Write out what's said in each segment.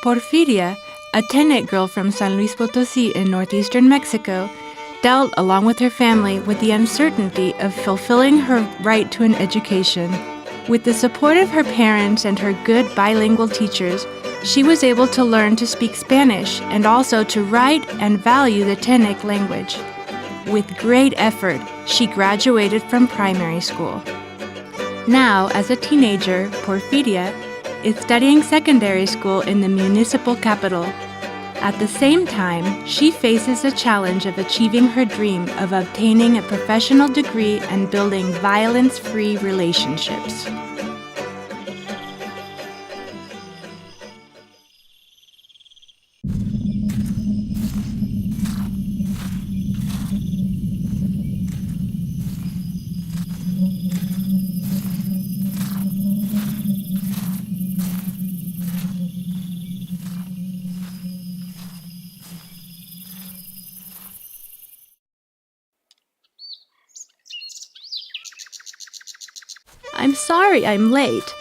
Porfiria, a Tének girl from San Luis Potosí in Northeastern Mexico, dealt, along with her family, with the uncertainty of fulfilling her right to an education. With the support of her parents and her good bilingual teachers, she was able to learn to speak Spanish and also to write and value the Teének language. With great effort, she graduated from primary school. Now, as a teenager, Porfiria is studying secondary school in the municipal capital. At the same time, she faces the challenge of achieving her dream of obtaining a professional degree and building violence-free relationships. I'm sorry I'm late.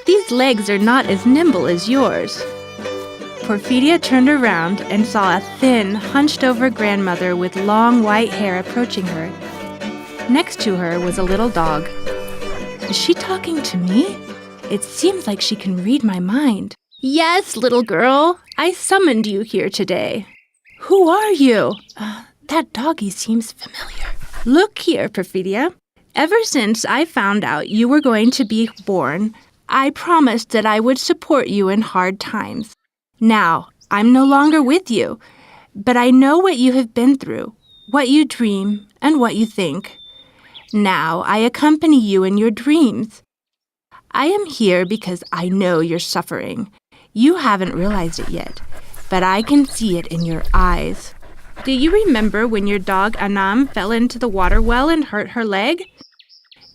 These legs are not as nimble as yours. Porfiria turned around and saw a thin, hunched-over grandmother with long white hair approaching her. Next to her was a little dog. Is she talking to me? It seems like she can read my mind. Yes, little girl, I summoned you here today. Who are you? That doggy seems familiar. Look here, Porfiria. Ever since I found out you were going to be born, I promised that I would support you in hard times. Now, I'm no longer with you, but I know what you have been through, what you dream, and what you think. Now, I accompany you in your dreams. I am here because I know you're suffering. You haven't realized it yet, but I can see it in your eyes. Do you remember when your dog Anam fell into the water well and hurt her leg?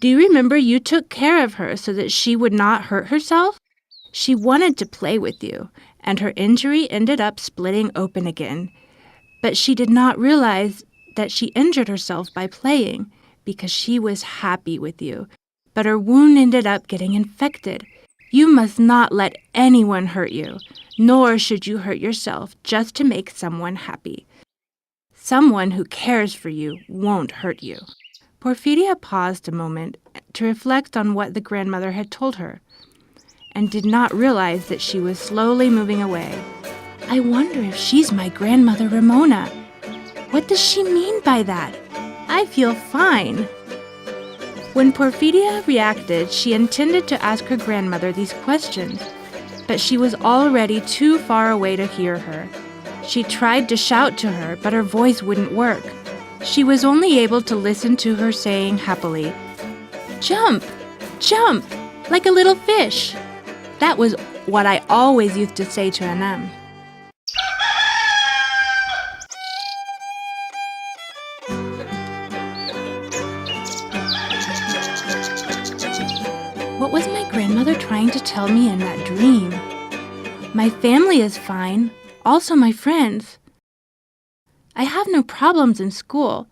Do you remember you took care of her so that she would not hurt herself? She wanted to play with you, and her injury ended up splitting open again. But she did not realize that she injured herself by playing because she was happy with you. But her wound ended up getting infected. You must not let anyone hurt you, nor should you hurt yourself just to make someone happy. Someone who cares for you won't hurt you. Porfiria paused a moment to reflect on what the grandmother had told her, and did not realize that she was slowly moving away. I wonder if she's my grandmother Ramona. What does she mean by that? I feel fine. When Porfiria reacted, she intended to ask her grandmother these questions, but she was already too far away to hear her. She tried to shout to her, but her voice wouldn't work. She was only able to listen to her saying happily, "Jump! Jump! Like a little fish!" That was what I always used to say to Anam. What was my grandmother trying to tell me in that dream? My family is fine, also my friends. I have no problems in school.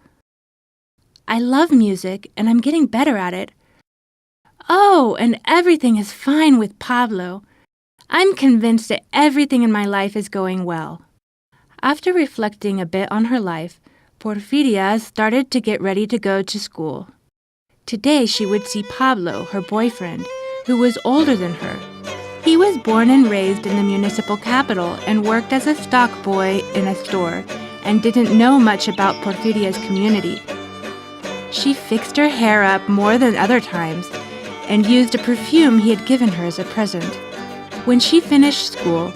I love music, and I'm getting better at it. Oh, and everything is fine with Pablo. I'm convinced that everything in my life is going well. After reflecting a bit on her life, Porfiria started to get ready to go to school. Today she would see Pablo, her boyfriend, who was older than her. He was born and raised in the municipal capital and worked as a stock boy in a store, and didn't know much about Porfiria's community. She fixed her hair up more than other times and used a perfume he had given her as a present. When she finished school,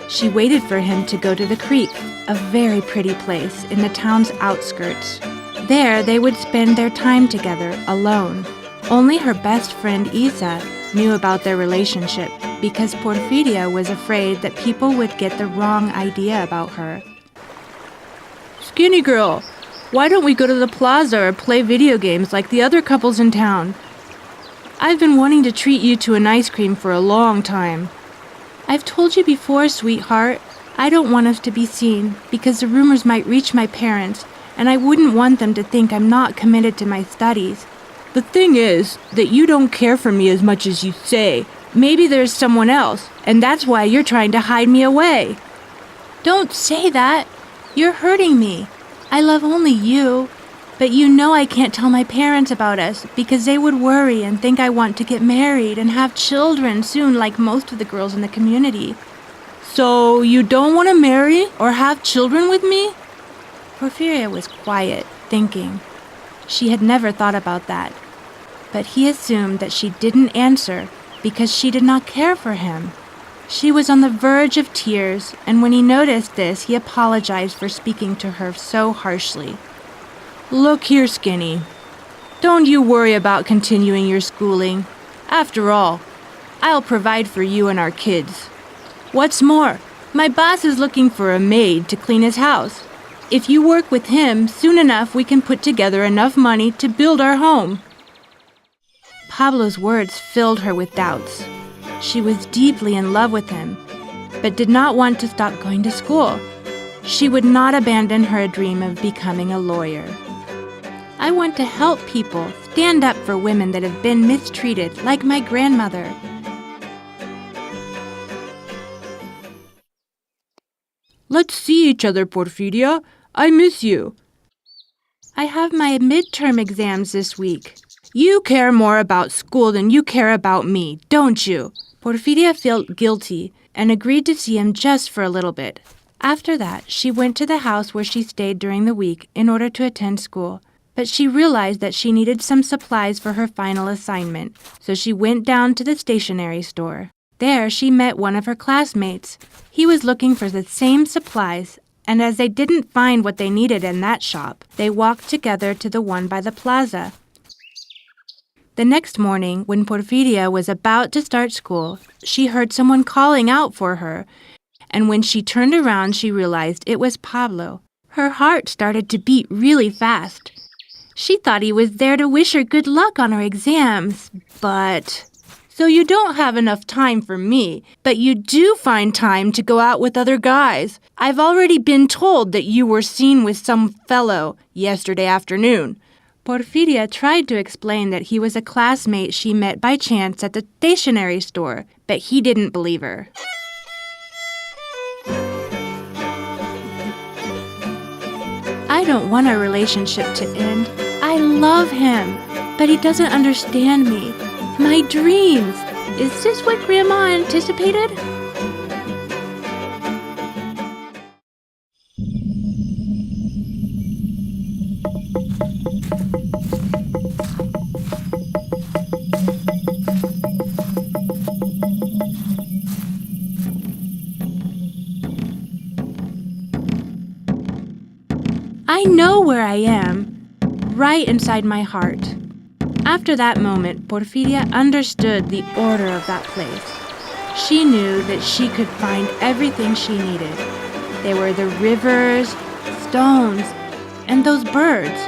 she waited for him to go to the creek, a very pretty place in the town's outskirts. There they would spend their time together, alone. Only her best friend Isa knew about their relationship because Porfiria was afraid that people would get the wrong idea about her. Skinny girl, why don't we go to the plaza or play video games like the other couples in town? I've been wanting to treat you to an ice cream for a long time. I've told you before, sweetheart, I don't want us to be seen because the rumors might reach my parents, and I wouldn't want them to think I'm not committed to my studies. The thing is that you don't care for me as much as you say. Maybe there's someone else, and that's why you're trying to hide me away. Don't say that. You're hurting me. I love only you. But you know I can't tell my parents about us because they would worry and think I want to get married and have children soon like most of the girls in the community. So you don't want to marry or have children with me? Porfiria was quiet, thinking. She had never thought about that. But he assumed that she didn't answer because she did not care for him. She was on the verge of tears, and when he noticed this, he apologized for speaking to her so harshly. Look here, Skinny. Don't you worry about continuing your schooling. After all, I'll provide for you and our kids. What's more, my boss is looking for a maid to clean his house. If you work with him, soon enough we can put together enough money to build our home. Pablo's words filled her with doubts. She was deeply in love with him, but did not want to stop going to school. She would not abandon her dream of becoming a lawyer. I want to help people, stand up for women that have been mistreated, like my grandmother. Let's see each other, Porfiria. I miss you. I have my midterm exams this week. You care more about school than you care about me, don't you? Porfiria felt guilty and agreed to see him just for a little bit. After that, she went to the house where she stayed during the week in order to attend school. But she realized that she needed some supplies for her final assignment, so she went down to the stationery store. There, she met one of her classmates. He was looking for the same supplies, and as they didn't find what they needed in that shop, they walked together to the one by the plaza. The next morning, when Porfiria was about to start school, she heard someone calling out for her, and when she turned around, she realized it was Pablo. Her heart started to beat really fast. She thought he was there to wish her good luck on her exams, but... So you don't have enough time for me, but you do find time to go out with other guys. I've already been told that you were seen with some fellow yesterday afternoon. Porfiria tried to explain that he was a classmate she met by chance at the stationery store, but he didn't believe her. I don't want our relationship to end. I love him, but he doesn't understand me. My dreams. Is this what Grandma anticipated? I know where I am, right inside my heart. After that moment, Porfiria understood the order of that place. She knew that she could find everything she needed. There were the rivers, stones, and those birds.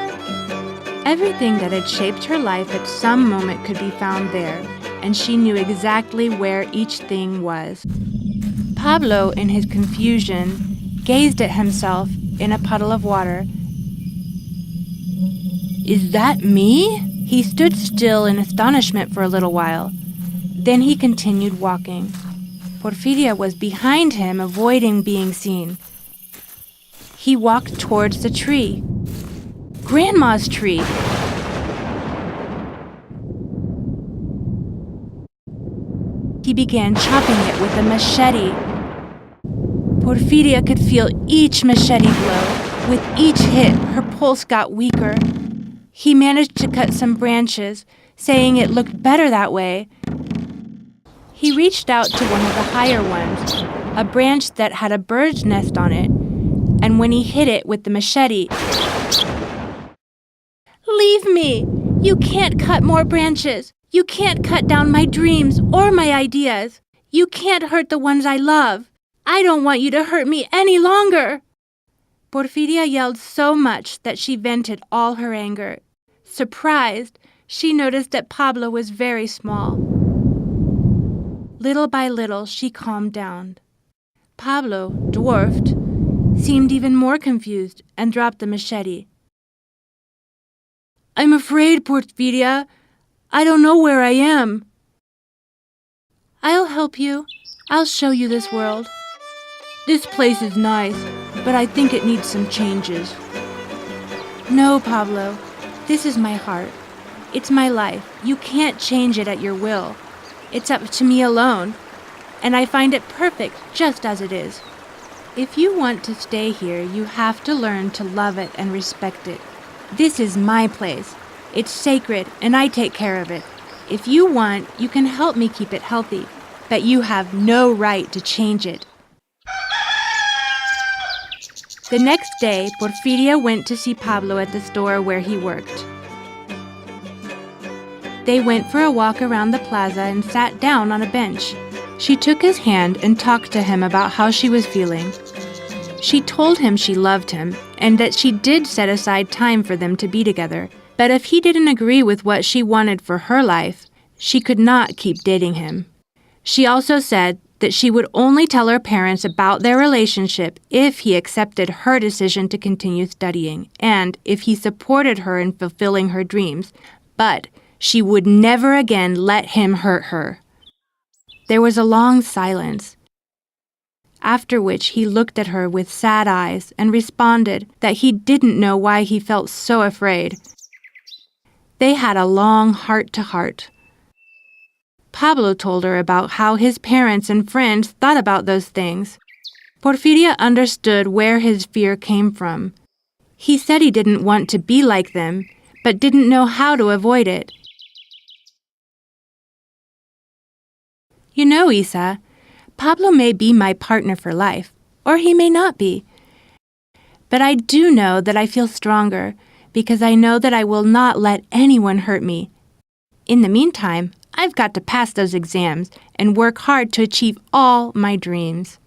Everything that had shaped her life at some moment could be found there, and she knew exactly where each thing was. Pablo, in his confusion, gazed at himself in a puddle of water. Is that me? He stood still in astonishment for a little while. Then he continued walking. Porfiria was behind him, avoiding being seen. He walked towards the tree. Grandma's tree! He began chopping it with a machete. Porfiria could feel each machete blow. With each hit, her pulse got weaker. He managed to cut some branches, saying it looked better that way. He reached out to one of the higher ones, a branch that had a bird's nest on it, and when he hit it with the machete, "Leave me! You can't cut more branches! You can't cut down my dreams or my ideas! You can't hurt the ones I love! I don't want you to hurt me any longer!" Porfiria yelled so much that she vented all her anger. Surprised, she noticed that Pablo was very small. Little by little, she calmed down. Pablo, dwarfed, seemed even more confused and dropped the machete. "I'm afraid, Porfiria. I don't know where I am." I'll help you. I'll show you this world. This place is nice, but I think it needs some changes. No, Pablo. This is my heart. It's my life. You can't change it at your will. It's up to me alone, and I find it perfect just as it is. If you want to stay here, you have to learn to love it and respect it. This is my place. It's sacred, and I take care of it. If you want, you can help me keep it healthy, but you have no right to change it. The next day, Porfiria went to see Pablo at the store where he worked. They went for a walk around the plaza and sat down on a bench. She took his hand and talked to him about how she was feeling. She told him she loved him and that she did set aside time for them to be together, but if he didn't agree with what she wanted for her life, she could not keep dating him. She also said that she would only tell her parents about their relationship if he accepted her decision to continue studying and if he supported her in fulfilling her dreams, but she would never again let him hurt her. There was a long silence, after which he looked at her with sad eyes and responded that he didn't know why he felt so afraid. They had a long heart-to-heart. Pablo told her about how his parents and friends thought about those things. Porfiria understood where his fear came from. He said he didn't want to be like them, but didn't know how to avoid it. You know, Isa, Pablo may be my partner for life, or he may not be. But I do know that I feel stronger, because I know that I will not let anyone hurt me. In the meantime, I've got to pass those exams and work hard to achieve all my dreams.